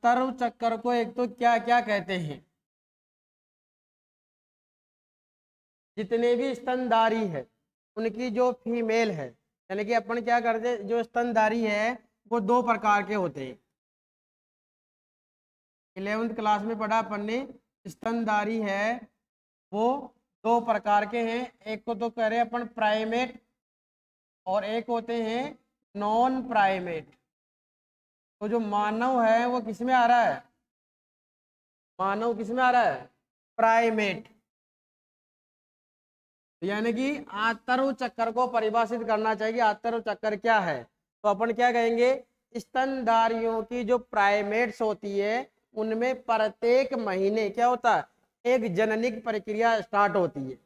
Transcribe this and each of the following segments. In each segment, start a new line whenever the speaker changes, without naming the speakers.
आतरु चक्कर को एक तो क्या क्या कहते हैं? जितने भी स्तनधारी है उनकी जो फीमेल है, यानी कि अपन क्या करते हैं, जो स्तनधारी है वो दो प्रकार के होते हैं। 11वीं क्लास में पढ़ा अपन ने, स्तनधारी है वो दो प्रकार के हैं। एक को तो कह रहे हैं अपन प्राइमेट, और एक होते हैं नॉन प्राइमेट। तो जो मानव है वो किस में आ रहा है? मानव किस में आ रहा है? प्राइमेट। यानी कि आतरु चक्कर को परिभाषित करना चाहिए, आतरु चक्कर क्या है? तो अपन क्या कहेंगे, स्तनधारियों की जो प्राइमेट्स होती है उनमें प्रत्येक महीने क्या होता है, एक जननिक प्रक्रिया स्टार्ट होती है।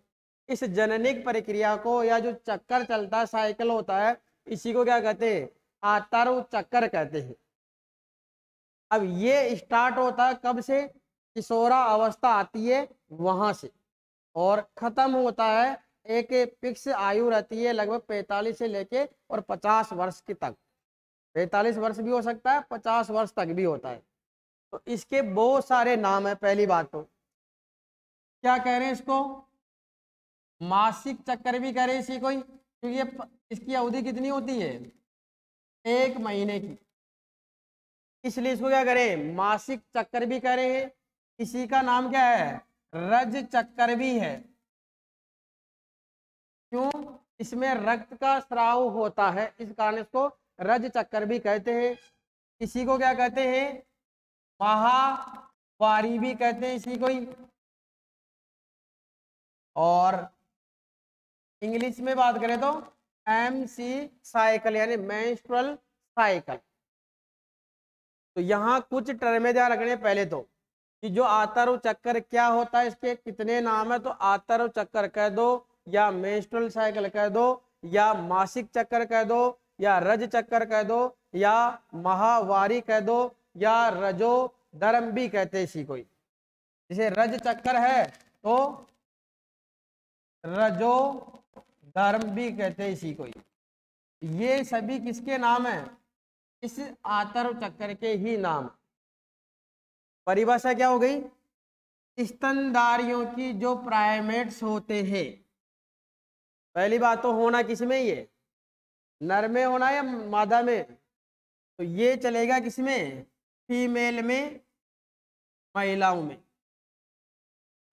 इस जननिक प्रक्रिया को, या जो चक्कर चलता है, साइकिल होता है, इसी को क्या कहते हैं? आतरु चक्कर कहते हैं। अब ये स्टार्ट होता है कब से? किशोरा अवस्था आती है वहां से, और खत्म होता है, एक फिक्स आयु रहती है लगभग 45 से लेके और 50 वर्ष की तक। 45 वर्ष भी हो सकता है, 50 वर्ष तक भी होता है। तो इसके बहुत सारे नाम है। पहली बात तो क्या कह रहे हैं इसको? मासिक चक्कर भी कह रहे हैं इसी को ही, क्योंकि इसकी अवधि कितनी होती है? 1 महीने की, इसलिए इसको क्या करें, मासिक चक्कर भी कह रहे हैं। इसी का नाम क्या है? रज चक्कर भी है। क्यों? इसमें रक्त का स्राव होता है, इस कारण इसको रज चक्कर भी कहते हैं। इसी को क्या कहते हैं? माहवारी भी कहते हैं इसी को ही। और इंग्लिश में बात करें तो MC साइकिल, यानी मेंस्ट्रुअल साइकिल। तो यहाँ कुछ टर्में ध्यान रखने पहले तो, कि जो आतरु चक्कर क्या होता है, इसके कितने नाम है। तो आतरु चक्कर कह दो, या मेंस्ट्रुअल साइकिल कह दो, या मासिक चक्कर कह दो, या रज चक्कर कह दो, या माहवारी कह दो, या रजो धर्म भी कहते हैं इसी को। जैसे रज चक्कर है तो रजो धर्म भी कहते हैं इसी को। ये सभी किसके नाम है? इस आतरु चक्कर के ही नाम। परिभाषा क्या हो गई? स्तनधारियों की जो प्राइमेट्स होते हैं, पहली बात तो होना किसमें ही है, नर में होना या मादा में? तो ये चलेगा किसमें? फीमेल में, महिलाओं में।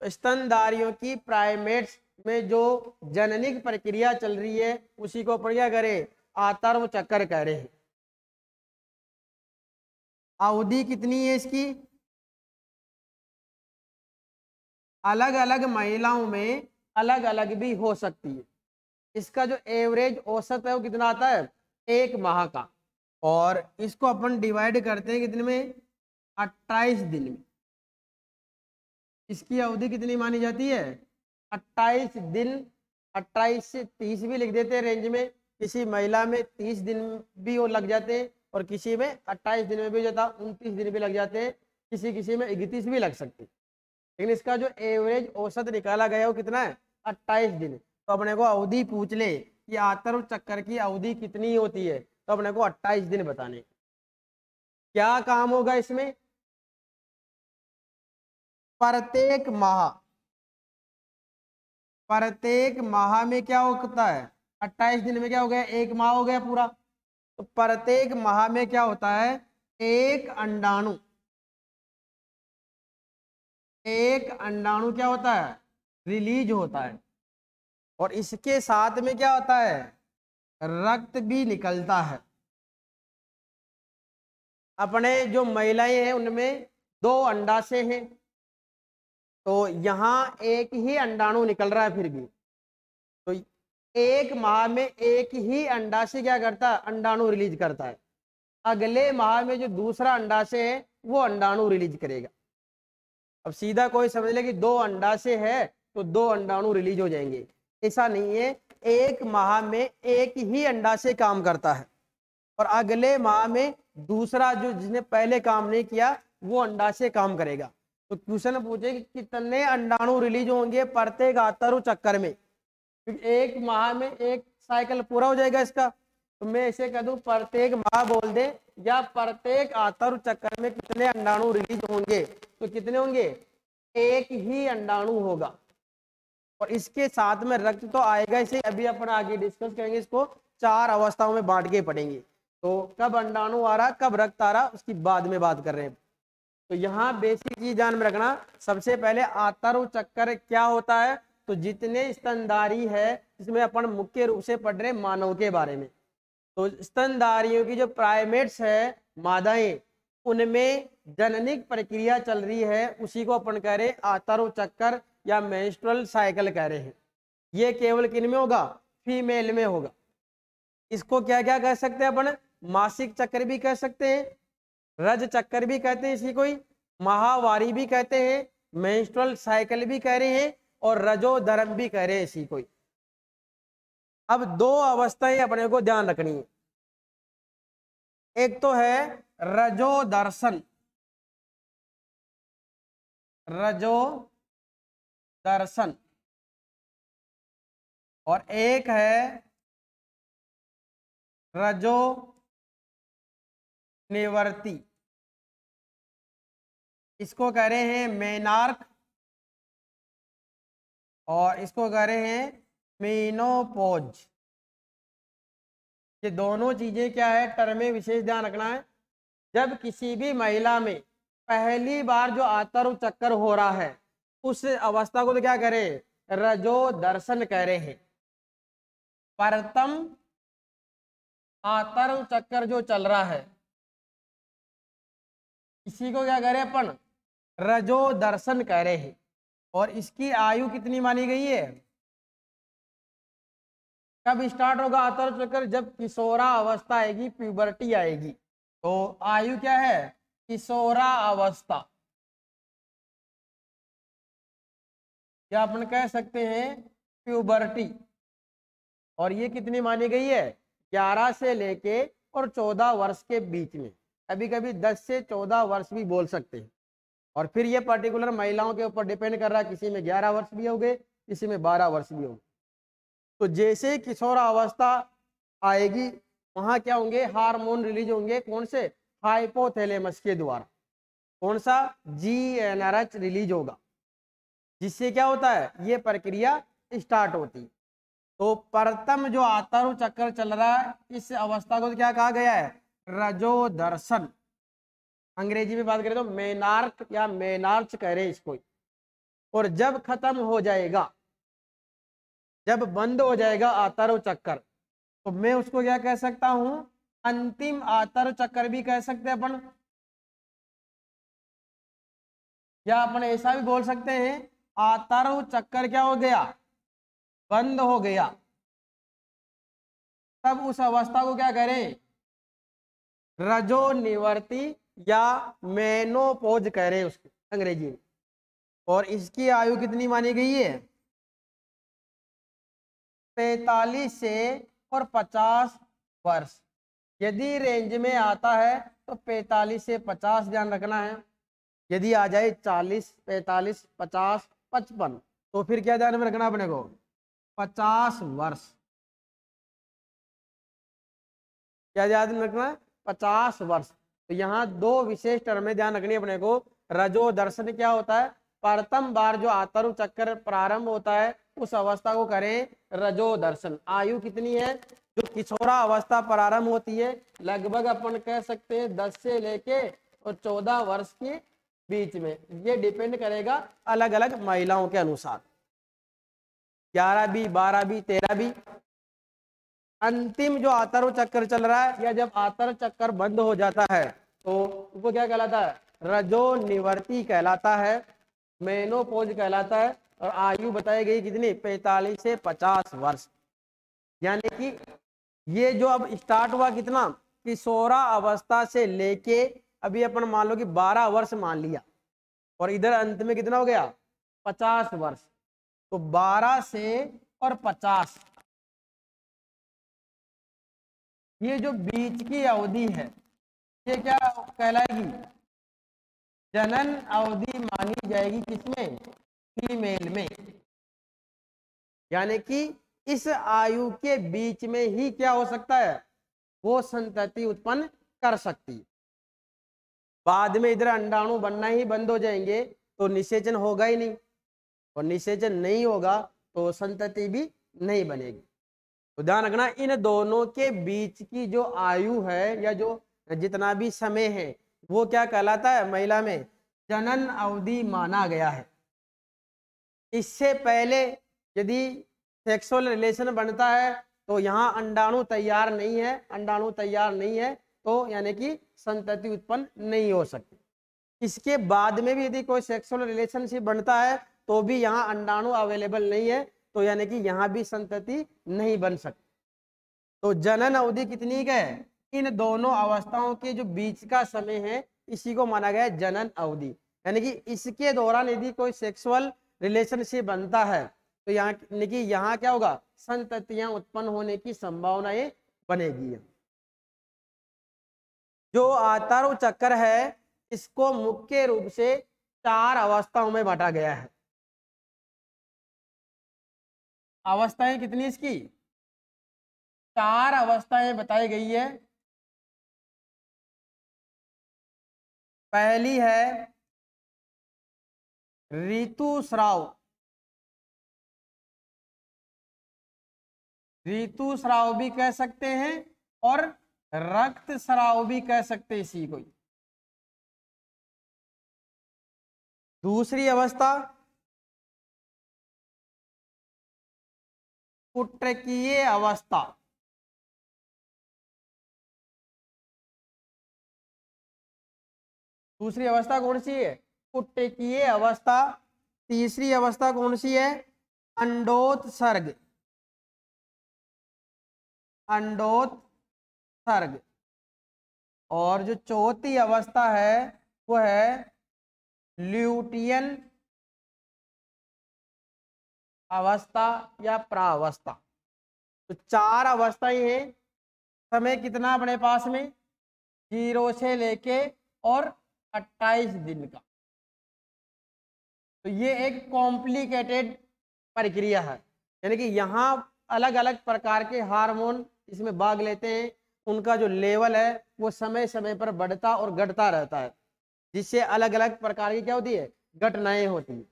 तो स्तनधारियों की प्राइमेट्स में जो जननिक प्रक्रिया चल रही है उसी को अपन क्या करें? आतरु चक्कर कह रहे हैं। अवधि कितनी है इसकी? अलग अलग महिलाओं में अलग अलग भी हो सकती है। इसका जो एवरेज औसत है वो कितना आता है? 1 माह का। और इसको अपन डिवाइड करते हैं कितने में? 28 दिन में। इसकी अवधि कितनी मानी जाती है? 28 दिन। 28 से 30 भी लिख देते हैं रेंज में। किसी महिला में 30 दिन भी वो लग जाते हैं, और किसी में 28 दिन में भी जाता, 29 दिन भी लग जाते हैं, किसी में 31 भी लग सकते हैं। लेकिन इसका जो एवरेज औसत निकाला गया वो कितना है? 28 दिन। तो अपने को अवधि पूछ ले कि आतरु चक्कर की अवधि कितनी होती है, तो अपने को 28 दिन बताने। क्या काम होगा इसमें? प्रत्येक माह में क्या होता है? 28 दिन में क्या हो गया? 1 माह हो गया पूरा। तो प्रत्येक माह में क्या होता है? एक अंडाणु क्या होता है? रिलीज होता है। और इसके साथ में क्या होता है? रक्त भी निकलता है। अपने जो महिलाएं हैं उनमें 2 अंडाशय हैं, तो यहाँ एक ही अंडाणु निकल रहा है फिर भी। तो 1 माह में एक ही अंडाशय क्या करता है? अंडाणु रिलीज करता है। अगले माह में जो दूसरा अंडाशय है वो अंडाणु रिलीज करेगा। अब सीधा कोई समझ ले कि 2 अंडाशय है तो 2 अंडाणु रिलीज हो जाएंगे, ऐसा नहीं है। 1 माह में एक ही अंडाशय काम करता है, और अगले माह में दूसरा जो जिसने पहले काम नहीं किया वो अंडाशय काम करेगा। तो क्वेश्चन पूछे कि कितने अंडाणु रिलीज होंगे प्रत्येक आतरु चक्कर में? क्योंकि 1 माह में एक साइकिल पूरा हो जाएगा इसका, तो मैं इसे कह दूं प्रत्येक माह बोल दे या प्रत्येक आतरु चक्कर में कितने अंडाणु रिलीज होंगे, तो कितने होंगे, एक ही अंडाणु होगा। और इसके साथ में रक्त तो आएगा इसे, अभी अपन आगे डिस्कस करेंगे, इसको 4 अवस्थाओं में बांट के पढ़ेंगे। तो कब अंडाणु आ रहा, कब रक्त आ रहा, उसकी बाद में बात कर रहे हैं। तो यहाँ बेसिक चीज ध्यान में रखना, सबसे पहले आतरु चक्कर क्या होता है। तो जितने स्तनधारी है, इसमें अपन मुख्य रूप से पढ़ रहे मानव के बारे में। तो स्तनधारियों की जो प्राइमेट्स है, मादाएं, उनमें जननिक प्रक्रिया चल रही है, उसी को अपन कह रहे आतरु चक्कर या मेंस्ट्रुअल साइकिल कह रहे हैं। ये केवल किन में होगा, फीमेल में होगा। इसको क्या क्या कह सकते हैं अपन, मासिक चक्र भी कह सकते हैं, रज चक्कर भी कहते हैं इसी को ही, माहवारी भी कहते हैं, मेंस्ट्रुअल साइकिल भी कह रहे हैं, और रजोधर्म भी कह रहे हैं इसी को ही। अब 2 अवस्थाएं अपने को ध्यान रखनी है। एक तो है रजोदर्शन, रजोदर्शन, और एक है रजो निवर्ती। इसको कह रहे हैं मेनार्क, और इसको कह रहे हैं मेनोपॉज। ये दोनों चीजें क्या है, टर्म में विशेष ध्यान रखना है। जब किसी भी महिला में पहली बार जो आतरु चक्कर हो रहा है, उस अवस्था को तो क्या कह रहे हैं, रजो दर्शन कह रहे हैं। प्रथम आतरु चक्कर जो चल रहा है, इसी को क्या कह रहे हैं अपन, रजो दर्शन कह रहे हैं। और इसकी आयु कितनी मानी गई है, कब स्टार्ट होगा आतरु चक्कर, जब किशोरा अवस्था आएगी, प्यूबर्टी आएगी। तो आयु क्या है, किशोरा अवस्था, या अपन कह सकते हैं प्यूबर्टी। और ये कितनी मानी गई है, 11 से लेके और 14 वर्ष के बीच में, कभी कभी 10 से 14 वर्ष भी बोल सकते हैं। और फिर ये पर्टिकुलर महिलाओं के ऊपर डिपेंड कर रहा है, किसी में 11 वर्ष भी होंगे, किसी में 12 वर्ष भी होंगे। तो जैसे ही किशोर अवस्था आएगी, वहां क्या होंगे, हार्मोन रिलीज होंगे, कौन से, हाइपोथैलेमस के द्वारा। कौन सा, GnRH रिलीज होगा, जिससे क्या होता है, ये प्रक्रिया स्टार्ट होती। तो प्रथम जो आतरु चक्कर चल रहा है, इस अवस्था को क्या कहा गया है, रजोदर्शन। अंग्रेजी में बात करें तो मेनार्क या मेनार्च कह रहे हैं इसको। और जब खत्म हो जाएगा, जब बंद हो जाएगा आतरु चक्कर, तो मैं उसको क्या कह सकता हूं, अंतिम आतरु चक्कर भी कह सकते हैं अपन, या अपन ऐसा भी बोल सकते हैं, आतरु चक्कर क्या हो गया, बंद हो गया। तब उस अवस्था को क्या करें, रजो निवर्ती या मेनोपॉज कह रहे हैं उसको अंग्रेजी में। और इसकी आयु कितनी मानी गई है, 45 से और 50 वर्ष। यदि रेंज में आता है तो 45 से 50 ध्यान रखना है। यदि आ जाए 40, 45, 50, 55, तो फिर क्या ध्यान में रखना अपने को, 50 वर्ष। क्या याद में रखना, 50 वर्ष। तो यहाँ 2 विशेष टर्म में ध्यान रखनी है अपने को। रजो दर्शन क्या होता है, प्रथम बार जो आतरु चक्कर प्रारंभ होता है, उस अवस्था को करें रजो दर्शन। आयु कितनी है, जो किशोरा अवस्था प्रारंभ होती है, लगभग अपन कह सकते हैं 10 से लेके और 14 वर्ष के बीच में। ये डिपेंड करेगा अलग अलग महिलाओं के अनुसार, 11 भी, 12 भी, 13 भी। अंतिम जो आतरु चक्कर चल रहा है, या जब आतरु चक्कर बंद हो जाता है, तो वो क्या कहलाता है, रजो निवर्ती कहलाता है, मेनोपॉज कहलाता है। और आयु बताई गई कितनी, 45 से 50 वर्ष। यानी कि ये जो अब स्टार्ट हुआ कितना, किशोरा अवस्था से लेके अभी अपन मान लो कि 12 वर्ष मान लिया, और इधर अंत में कितना हो गया, 50 वर्ष। तो 12 से और 50, ये जो बीच की अवधि है, ये क्या कहलाएगी, जनन अवधि मानी जाएगी, किसमें, फीमेल में। यानी कि इस आयु के बीच में ही क्या हो सकता है, वो संतति उत्पन्न कर सकती है। बाद में इधर अंडाणु बनना ही बंद हो जाएंगे तो निषेचन होगा ही नहीं, और निषेचन नहीं होगा तो संतति भी नहीं बनेगी। तो ध्यान रखना, इन दोनों के बीच की जो आयु है या जो जितना भी समय है वो क्या कहलाता है, महिला में जनन अवधि माना गया है। इससे पहले यदि सेक्सुअल रिलेशन बनता है तो यहाँ अंडाणु तैयार नहीं है, अंडाणु तैयार नहीं है तो यानी कि संतति उत्पन्न नहीं हो सकती। इसके बाद में भी यदि कोई सेक्सुअल रिलेशनशिप बनता है तो भी यहाँ अंडाणु अवेलेबल नहीं है तो यानी कि यहाँ भी संतति नहीं बन सकती। तो जनन अवधि कितनी का है, इन दोनों अवस्थाओं के जो बीच का समय है इसी को माना गया है जनन अवधि। यानी कि इसके दौरान यदि कोई सेक्सुअल रिलेशनशिप बनता है तो यानी कि यहाँ क्या होगा, संततियां उत्पन्न होने की संभावनाएं बनेगी। जो आतारु चक्र है इसको मुख्य रूप से 4 अवस्थाओं में बांटा गया है। अवस्थाएं कितनी इसकी, 4 अवस्थाएं बताई गई है। पहली है ऋतुस्राव, ऋतुस्राव भी कह सकते हैं और रक्तस्राव भी कह सकते हैं इसी को। दूसरी अवस्था कुट्टकीय अवस्था, दूसरी अवस्था कौन सी है, कुट्टकीय अवस्था। तीसरी अवस्था कौन सी है, अंडोत्सर्ग, अंडोत्सर्ग। और जो चौथी अवस्था है वो है ल्यूटियन अवस्था या प्रावस्था। तो 4 अवस्थाएं हैं। समय कितना अपने पास में, 0 से लेके और 28 दिन का। तो ये एक कॉम्प्लिकेटेड प्रक्रिया है, यानी कि यहाँ अलग अलग प्रकार के हार्मोन इसमें भाग लेते हैं। उनका जो लेवल है वो समय समय पर बढ़ता और घटता रहता है, जिससे अलग अलग प्रकार की क्या होती है, घटनाएं होती है।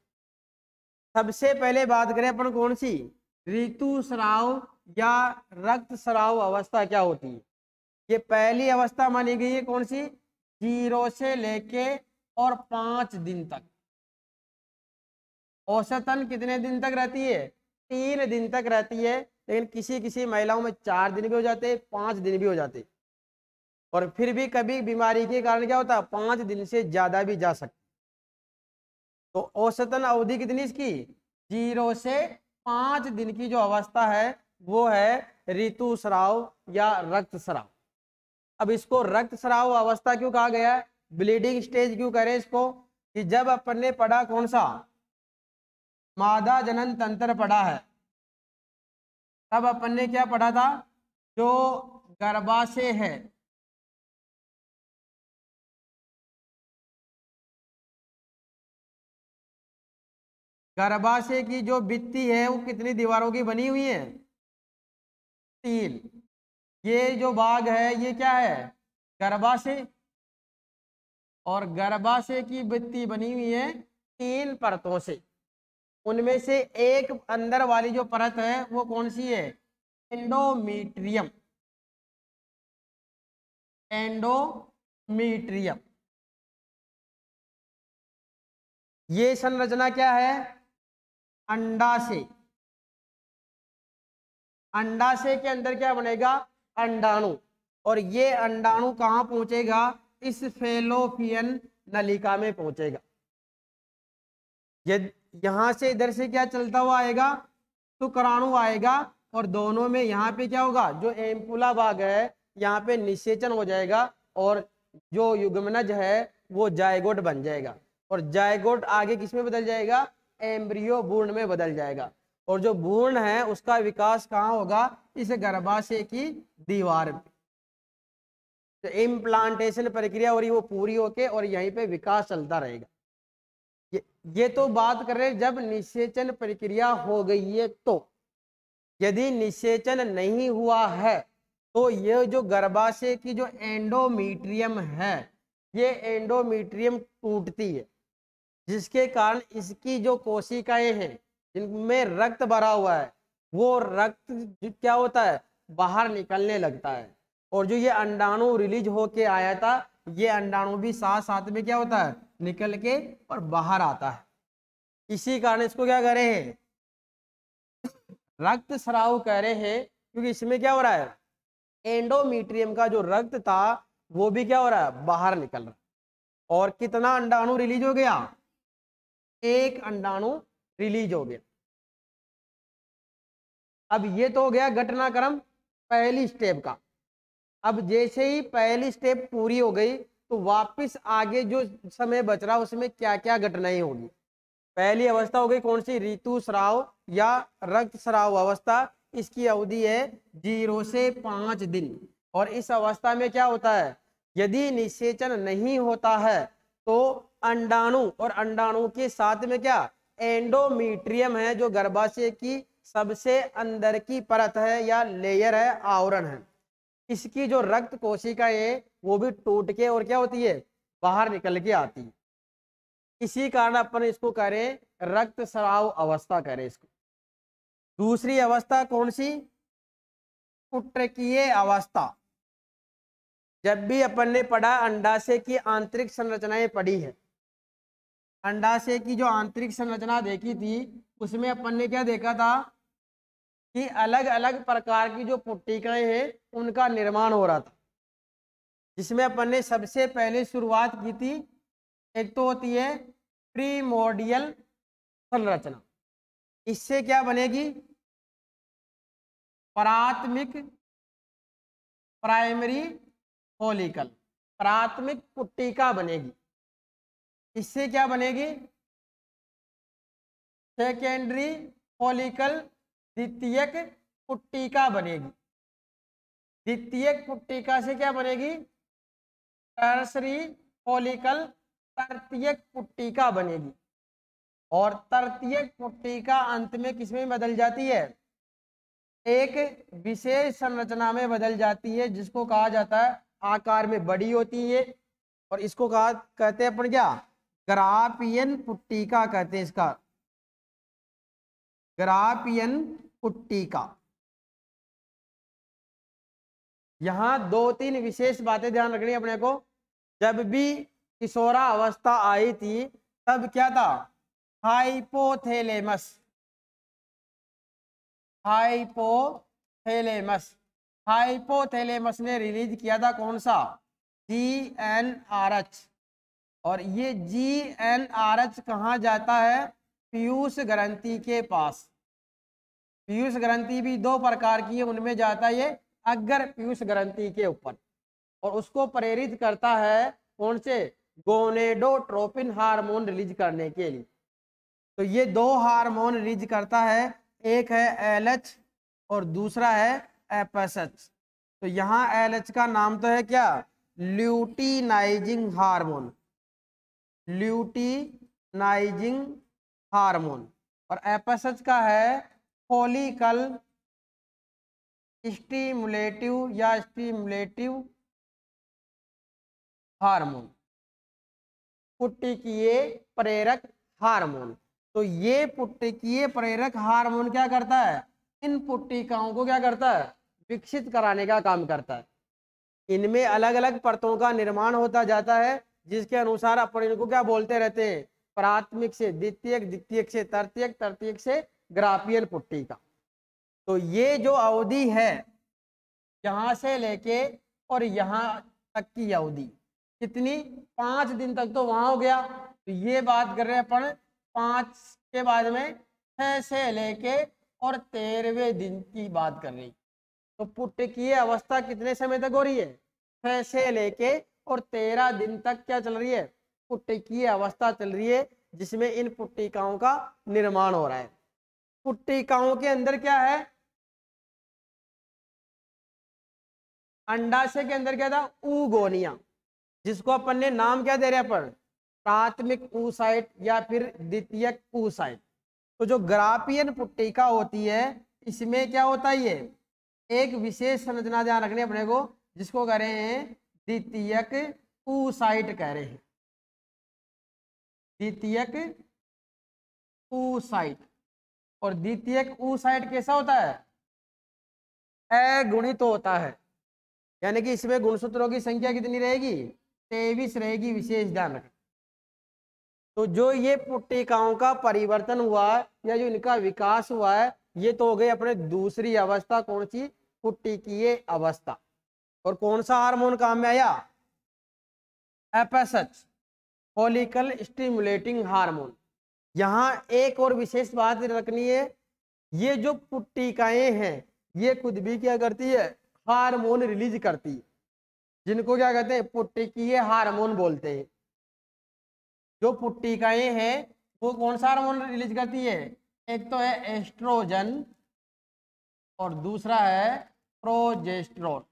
सबसे पहले बात करें अपन कौन सी, ऋतुस्राव या रक्तस्राव अवस्था क्या होती है। ये पहली अवस्था मानी गई है कौन सी, 0 से लेके और 5 दिन तक। औसतन कितने दिन तक रहती है, 3 दिन तक रहती है, लेकिन किसी किसी महिलाओं में 4 दिन भी हो जाते, 5 दिन भी हो जाते, और फिर भी कभी बीमारी के कारण क्या होता है 5 दिन से ज्यादा भी जा सकते। तो औसतन अवधि कितनी इसकी, 0 से 5 दिन की जो अवस्था है वो है ऋतुस्राव या रक्तस्राव। अब इसको रक्तस्राव अवस्था क्यों कहा गया है, ब्लीडिंग स्टेज क्यों करें इसको, कि जब अपन ने पढ़ा कौन सा, मादा जनन तंत्र पढ़ा है, तब अपन ने क्या पढ़ा था, जो गर्भाशय है गर्भाशय की जो भित्ति है वो कितनी दीवारों की बनी हुई है, 3। ये जो भाग है ये क्या है, गर्भाशय, और गर्भाशय की भित्ति बनी हुई है 3 परतों से। उनमें से एक अंदर वाली जो परत है वो कौन सी है, एंडोमीट्रियम, एंडोमीट्रियम। ये संरचना क्या है, अंडाशय, अंडाशय के अंदर क्या बनेगा, अंडाणु, और ये अंडाणु कहाँ पहुंचेगा, इस फेलोपियन नलिका में पहुंचेगा। ये यहां से इधर से क्या चलता हुआ आएगा, शुक्राणु आएगा, और दोनों में यहाँ पे क्या होगा, जो एम्पुला भाग है यहाँ पे निषेचन हो जाएगा, और जो युग्मनज है वो जायगोट बन जाएगा, और जायगोट आगे किस में बदल जाएगा, एम्ब्रियो भ्रूण में बदल जाएगा। और जो भ्रूण है उसका विकास कहाँ होगा, इस गर्भाशय की दीवार पे। तो इम्प्लांटेशन प्रक्रिया और वो पूरी होके और यहीं पे विकास चलता रहेगा। ये तो बात कर रहे हैं जब निषेचन प्रक्रिया हो गई है। तो यदि निषेचन नहीं हुआ है तो ये जो गर्भाशय की जो एंडोमीट्रियम है, ये एंडोमीट्रियम टूटती है, जिसके कारण इसकी जो कोशिकाएं हैं जिनमें रक्त भरा हुआ है, वो रक्त क्या होता है, बाहर निकलने लगता है। और जो ये अंडाणु रिलीज होके आया था, ये अंडाणु भी साथ साथ में क्या होता है, निकल के और बाहर आता है। इसी कारण इसको क्या कह रहे हैं, रक्त स्राव कह रहे हैं, क्योंकि इसमें क्या हो रहा है, एंडोमीट्रियम का जो रक्त था वो भी क्या हो रहा है, बाहर निकल रहा है। और कितना अंडाणु रिलीज हो गया, एक अंडाणु रिलीज हो गया। अब ये तो हो गया घटनाक्रम पहली स्टेप का। अब जैसे ही पहली स्टेप पूरी हो गई, तो वापस आगे जो समय बच रहा उसमें क्या क्या घटनाएं होगी। पहली अवस्था हो गई कौन सी, ऋतुस्राव या रक्त स्राव अवस्था। इसकी अवधि है 0 से 5 दिन। और इस अवस्था में क्या होता है, यदि निषेचन नहीं होता है तो अंडाणु और अंडाणु के साथ में क्या, एंडोमीट्रियम है, जो गर्भाशय की सबसे अंदर की परत है या लेयर है, आवरण है, इसकी जो रक्त कोशिकाएं है वो भी टूट के और क्या होती है, बाहर निकल के आती है। इसी कारण अपन इसको करें रक्त स्राव अवस्था करें इसको। दूसरी अवस्था कौन सी, पुत्रकीय अवस्था। जब भी अपन ने पढ़ा अंडाशय की आंतरिक संरचनाएं पढ़ी है, अंडाशय की जो आंतरिक संरचना देखी थी, उसमें अपन ने क्या देखा था कि अलग अलग प्रकार की जो पुट्टिकाएं हैं उनका निर्माण हो रहा था, जिसमें अपन ने सबसे पहले शुरुआत की थी, एक तो होती है प्रीमोर्डियल संरचना। इससे क्या बनेगी, प्राथमिक प्राइमरी फॉलिकल, प्राथमिक पुट्टिका बनेगी। इससे क्या बनेगी, सेकेंडरी फॉलिकल, द्वितीयक पुट्टिका बनेगी। द्वितीयक पुट्टिका से क्या बनेगी, टर्सरी फॉलिकल, तृतीयक पुट्टिका बनेगी। और तृतीयक पुट्टिका अंत में किसमें बदल जाती है, एक विशेष संरचना में बदल जाती है, जिसको कहा जाता है, आकार में बड़ी होती है, और इसको कहा कहते हैं अपन क्या, ग्राफियन पुट्टिका कहते हैं इसका, ग्राफियन पुट्टिका। यहां 2-3 विशेष बातें ध्यान रखनी है अपने को। जब भी किशोरा अवस्था आई थी तब क्या था, हाइपोथैलेमस, हाइपोथैलेमस, हाइपोथैलेमस ने रिलीज किया था कौन सा, GnRH। और ये GnRH कहाँ जाता है, पीयूष ग्रंथि के पास। पीयूष ग्रंथि भी 2 प्रकार की है, उनमें जाता है ये अग्र पीयूष ग्रंथि के ऊपर, और उसको प्रेरित करता है कौन से, गोनेडोट्रोपिन हार्मोन रिलीज करने के लिए। तो ये 2 हार्मोन रिलीज करता है, एक है LH और दूसरा है FSH। तो यहाँ LH का नाम तो है क्या, ल्यूटिनाइजिंग हार्मोन, ल्यूटिनाइजिंग हार्मोन। और FSH का है फॉलिकल स्टिमुलेटिव या स्टिमुलेटिव हार्मोन, पुट्टिकीय प्रेरक हार्मोन। तो ये पुट्टिकीय प्रेरक हार्मोन क्या करता है, इन पुट्टिकाओं को क्या करता है, विकसित कराने का काम करता है। इनमें अलग अलग परतों का निर्माण होता जाता है, जिसके अनुसार अपन इनको क्या बोलते रहते हैं, प्राथमिक से द्वितीयक, द्वितीयक से तृतीयक, तृतीयक से ग्राफियन पुट्टिका। तो ये जो अवधि है यहाँ से लेके और यहाँ तक की अवधि कितनी, 5 दिन तक तो वहां हो गया। तो ये बात कर रहे हैं अपन 5 के बाद में 6 से लेके और 13वें दिन की बात कर रही। तो पुट्टिकीय अवस्था कितने समय तक हो रही है, 6 से लेके और 13 दिन तक क्या चल रही है, पुट्टिकीय अवस्था चल रही है, जिसमें इन पुट्टिकाओं का निर्माण हो रहा है। पुट्टिकाओं के अंदर क्या है, अंडाशय के अंदर क्या था, ऊगोनिया, जिसको अपन ने नाम क्या दे रहे हैं अपन, प्राथमिक ऊसाइट या फिर द्वितीयक ऊसाइट। तो जो ग्राफियन पुट्टिका होती है, इसमें क्या होता है, ये एक विशेष संरचना ध्यान रखनी है अपने को, जिसको कह रहे हैं द्वितीयक oocyte कह रहे हैं, द्वितीयक oocyte। और द्वितीयक oocyte कैसा होता है? अगुणित होता है, यानी कि इसमें गुणसूत्रों की संख्या कितनी रहेगी? 23 रहेगी, विशेष ध्यान रखें। तो जो ये पुट्टिकाओं का परिवर्तन हुआ है या जो इनका विकास हुआ है, ये तो हो गई अपने दूसरी अवस्था, कौन सी? पुट्टिकीय अवस्था। और कौन सा हार्मोन काम में आया? FSH, follicle stimulating hormone. यहाँ एक और विशेष बात रखनी है, ये जो पुट्टिकाएं हैं ये खुद भी क्या करती है? हार्मोन रिलीज करती है, जिनको क्या कहते हैं? पुट्टिकीय हार्मोन बोलते हैं। जो पुट्टिकाएं हैं वो कौन सा हार्मोन रिलीज करती है? एक तो है एस्ट्रोजन और दूसरा है प्रोजेस्टेरोन।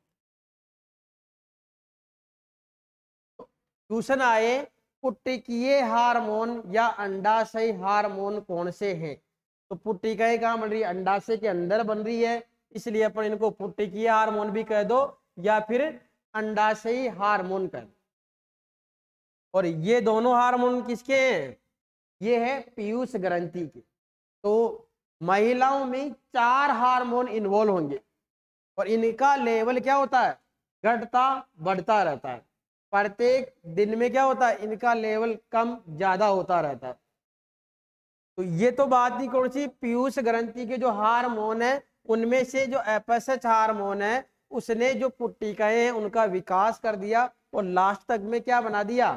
क्वेश्चन आए पुट्टिकीय हार्मोन या अंडाशय हार्मोन कौन से हैं? तो पुट्टिकाएं कहाँ बन रही है? अंडाशय के अंदर बन रही है, इसलिए अपन इनको पुट्टिकीय हार्मोन भी कह दो या फिर अंडाशयी हार्मोन कह दो। और ये दोनों हार्मोन किसके हैं? ये है पीयूष ग्रंथि के। तो महिलाओं में 4 हार्मोन इन्वॉल्व होंगे और इनका लेवल क्या होता है? घटता बढ़ता रहता है। प्रत्येक दिन में क्या होता है? इनका लेवल कम ज्यादा होता रहता है। तो ये तो बात नहीं, कौन सी? पीयूष ग्रंथि के जो हार्मोन है उनमें से जो एफएसएच हार्मोन है उसने जो पुट्टिकाएं हैं उनका विकास कर दिया और लास्ट तक में क्या बना दिया?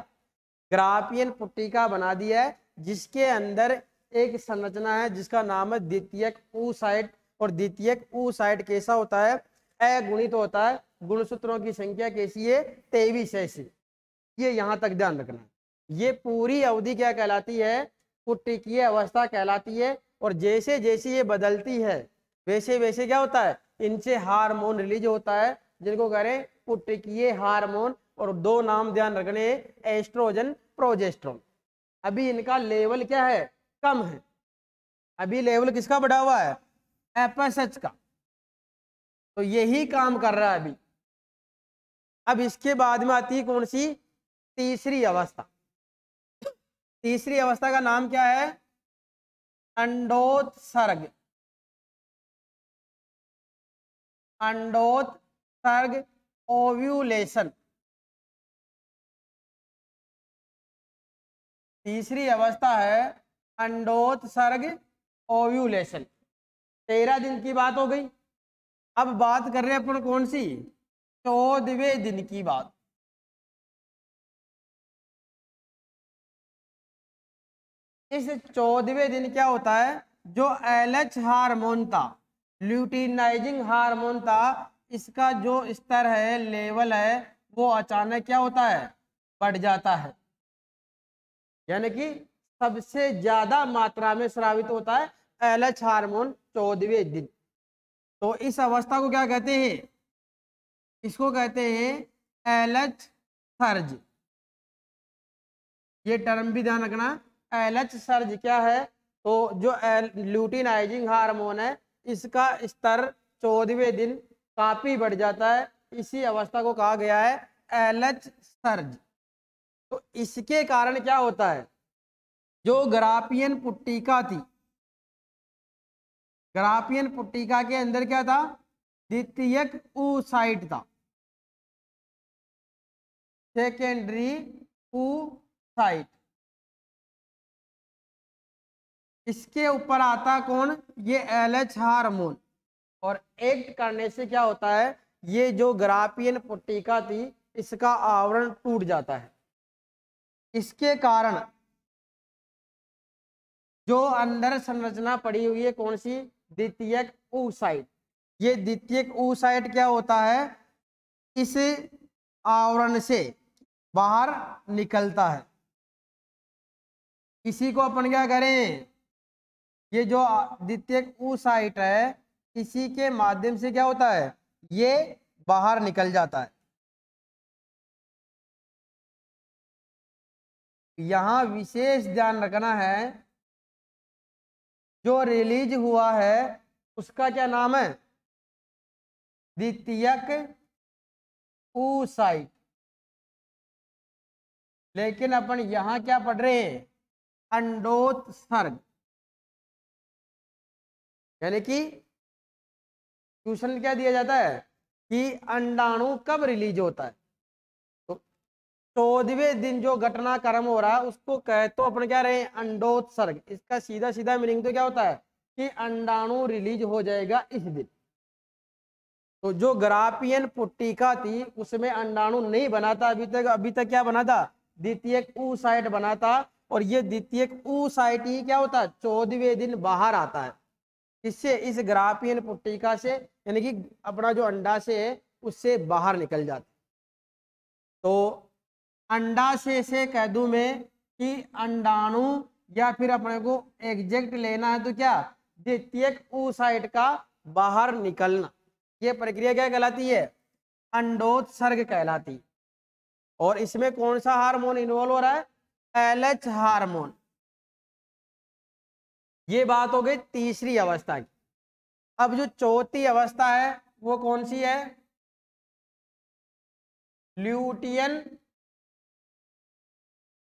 ग्राफियन पुट्टिका बना दिया है, जिसके अंदर एक संरचना है जिसका नाम है द्वितीयक oocyte। और द्वितीयक oocyte कैसा होता है? अगुणित होता है। गुणसूत्रों की संख्या कैसी है? 23 ऐसी। ये यहां तक ध्यान रखना है। ये पूरी अवधि क्या कहलाती है? पुट्टिकीय अवस्था कहलाती है। और जैसे जैसे ये बदलती है वैसे वैसे क्या होता है? इनसे हार्मोन रिलीज होता है, जिनको कह रहे हैं पुट्टिकीय हार्मोन। और 2 नाम ध्यान रखने, एस्ट्रोजन प्रोजेस्टेरोन। अभी इनका लेवल क्या है? कम है। अभी लेवल किसका बढ़ा हुआ है? एफएसएच का। तो यही काम कर रहा है अभी। अब इसके बाद में आती है कौन सी? तीसरी अवस्था। तीसरी अवस्था का नाम क्या है? अंडोत्सर्ग। अंडोत्सर्ग, ओव्यूलेशन। तीसरी अवस्था है अंडोत्सर्ग ओव्यूलेशन। 13 दिन की बात हो गई। अब बात कर रहे हैं अपन कौन सी? 14वें दिन की बात। इस 14वें दिन क्या होता है? जो एलएच हार्मोन था, ल्यूटिनाइजिंग हार्मोन था, इसका जो स्तर है, लेवल है, वो अचानक क्या होता है? बढ़ जाता है। यानी कि सबसे ज्यादा मात्रा में स्रावित होता है एलएच हार्मोन 14वें दिन। तो इस अवस्था को क्या कहते हैं? इसको कहते हैं एलएच सर्ज। ये टर्म भी ध्यान रखना। एलएच सर्ज क्या है? तो जो ल्यूटिनाइजिंग हार्मोन है इसका स्तर 14वें दिन काफी बढ़ जाता है। इसी अवस्था को कहा गया है एलएच सर्ज। तो इसके कारण क्या होता है? जो ग्राफियन पुट्टिका थी, ग्राफियन पुट्टिका के अंदर क्या था? द्वितीयक oocyte था, सेकेंडरी oocyte। इसके ऊपर आता कौन? ये एलएच हार्मोन। और एक्ट करने से क्या होता है? ये जो ग्राफियन पुट्टिका थी इसका आवरण टूट जाता है। इसके कारण जो अंदर संरचना पड़ी हुई है कौन सी? द्वितीयक oocyte। ये द्वितीयक oocyte क्या होता है? इस आवरण से बाहर निकलता है। इसी को अपन क्या करें? ये जो द्वितीयक oocyte है इसी के माध्यम से क्या होता है? ये बाहर निकल जाता है। यहां विशेष ध्यान रखना है, जो रिलीज हुआ है उसका क्या नाम है? द्वितीयक ऊसाइट। लेकिन अपन यहां क्या पढ़ रहे हैं, अंडोत्सर्ग, यानी कि ट्यूशन क्या दिया जाता है कि अंडाणु कब रिलीज होता है, तो 14वें दिन जो घटनाक्रम हो रहा है उसको कहे तो अपन क्या रहे हैं, अंडोत्सर्ग। इसका सीधा सीधा मीनिंग तो क्या होता है कि अंडाणु रिलीज हो जाएगा इस दिन। तो जो ग्राफियन पुट्टिका थी उसमें अंडाणु नहीं बना था अभी तक क्या बना था, द्वितीयक oocyte बना था। और ये द्वितीयक oocyte ही क्या होता है, 14वें दिन बाहर आता है। इससे इस ग्राफियन पुट्टिका से, यानी कि अपना जो अंडाशय है उससे बाहर निकल जाता। तो अंडाशय से कह दूं मैं कि अंडाणु, या फिर अपने को एग्जैक्ट लेना है तो क्या, द्वितीयक oocyte का बाहर निकलना, ये प्रक्रिया क्या कहलाती है, अंडोत्सर्ग कहलाती। और इसमें कौन सा हार्मोन इन्वॉल्व हो रहा है, LH हार्मोन। ये बात हो गई तीसरी अवस्था की। अब जो चौथी अवस्था है वो कौन सी है, ल्यूटियन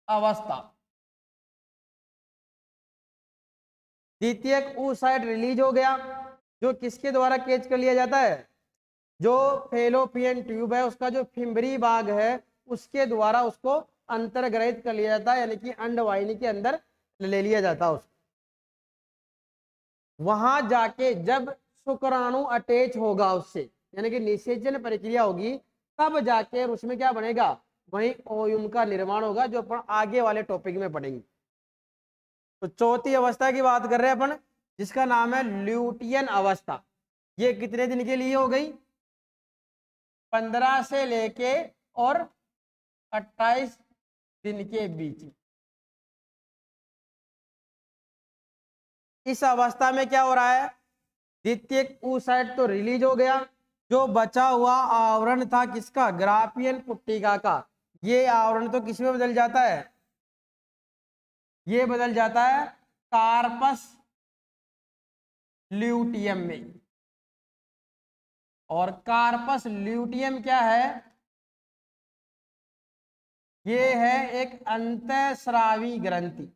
अवस्था। द्वितीयक oocyte रिलीज हो गया, जो किसके द्वारा कैच कर लिया जाता है, जो फेलोपियन ट्यूब है उसका जो फिम्बरी भाग है उसके द्वारा उसको अंतर्ग्रहित कर लिया जाता है, यानी कि अंडवाहिनी के अंदर ले लिया जाता है उसको। वहां जाके जब शुक्राणु अटैच होगा उससे, यानी कि निषेचन प्रक्रिया होगी, तब जाके उसमें क्या बनेगा, वहीं ओयुम का निर्माण होगा, जो अपन आगे वाले टॉपिक में पढ़ेंगे। तो चौथी अवस्था की बात कर रहे हैं अपन, जिसका नाम है ल्यूटियन अवस्था। ये कितने दिन के लिए हो गई, 15 से लेके और 28 दिन के बीच। इस अवस्था में क्या हो रहा है, द्वितीयक oocyte तो रिलीज हो गया, जो बचा हुआ आवरण था किसका, ग्राफियन पुट्टिका का, ये आवरण तो किस में बदल जाता है, ये बदल जाता है कार्पस ल्यूटियम में। और कार्पस ल्यूटियम क्या है, ये है एक अंतःस्रावी ग्रंथि।